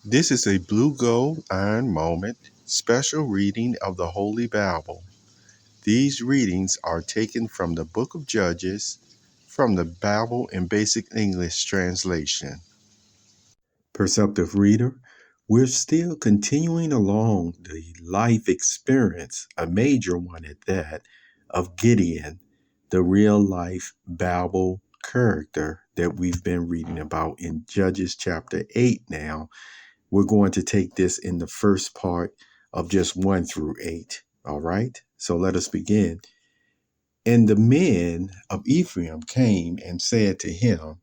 This is a Bluegold Iron Moment special reading of the Holy Bible. These readings are taken from the Book of Judges, from the Bible in Basic English Translation. Perceptive Reader, we're still continuing along the life experience, a major one at that, of Gideon, the real life Bible character that we've been reading about in Judges chapter 8 now. We're going to take this in the first part of just 1 through 8. All right. So let us begin. And the men of Ephraim came and said to him,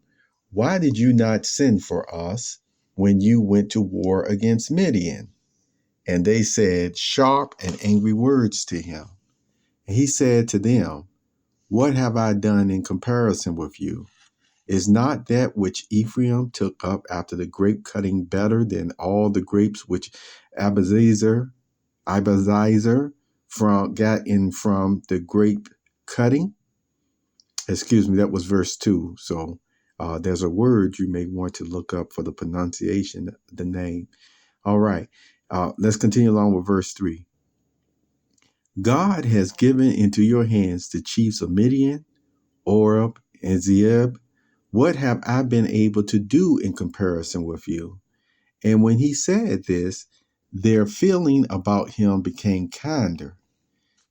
why did you not send for us when you went to war against Midian? And they said sharp and angry words to him. And he said to them, what have I done in comparison with you? Is not that which Ephraim took up after the grape cutting better than all the grapes which Abiezr got in from the grape cutting? Excuse me, that was verse 2. So there's a word you may want to look up for the pronunciation, the name. All right, let's continue along with verse 3. God has given into your hands the chiefs of Midian, Oreb, and Zeeb. What have I been able to do in comparison with you? And when he said this, their feeling about him became kinder.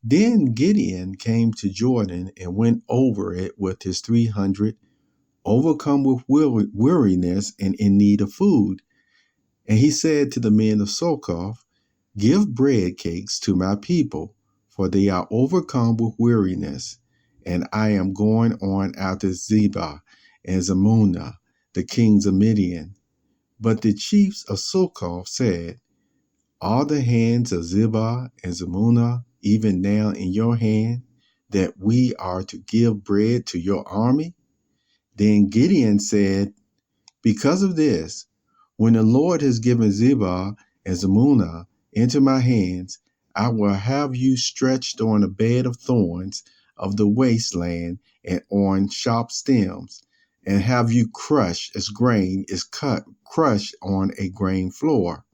Then Gideon came to Jordan and went over it with his 300, overcome with weariness and in need of food. And he said to the men of Succoth, give bread cakes to my people, for they are overcome with weariness. And I am going on after Zebah and Zalmunna, the kings of Midian. But the chiefs of Succoth said, are the hands of Zebah and Zalmunna even now in your hand, that we are to give bread to your army? Then Gideon said, because of this, when the Lord has given Zebah and Zalmunna into my hands, I will have you stretched on a bed of thorns of the wasteland and on sharp stems, and have you crushed as grain is crushed on a grain floor.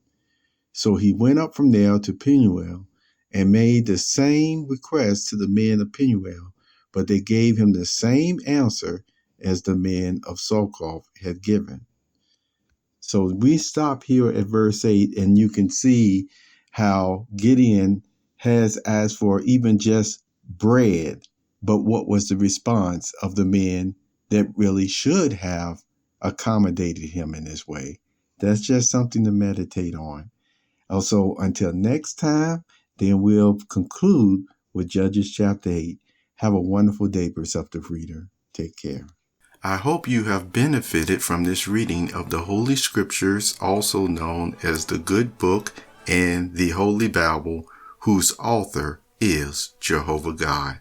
So he went up from there to Penuel and made the same request to the men of Penuel, but they gave him the same answer as the men of Succoth had given. So we stop here at verse 8, and you can see how Gideon has asked for even just bread, but what was the response of the men that really should have accommodated him in this way? That's just something to meditate on. Also, until next time, then we'll conclude with Judges chapter 8. Have a wonderful day, Perceptive Reader. Take care. I hope you have benefited from this reading of the Holy Scriptures, also known as the Good Book and the Holy Bible, whose author is Jehovah God.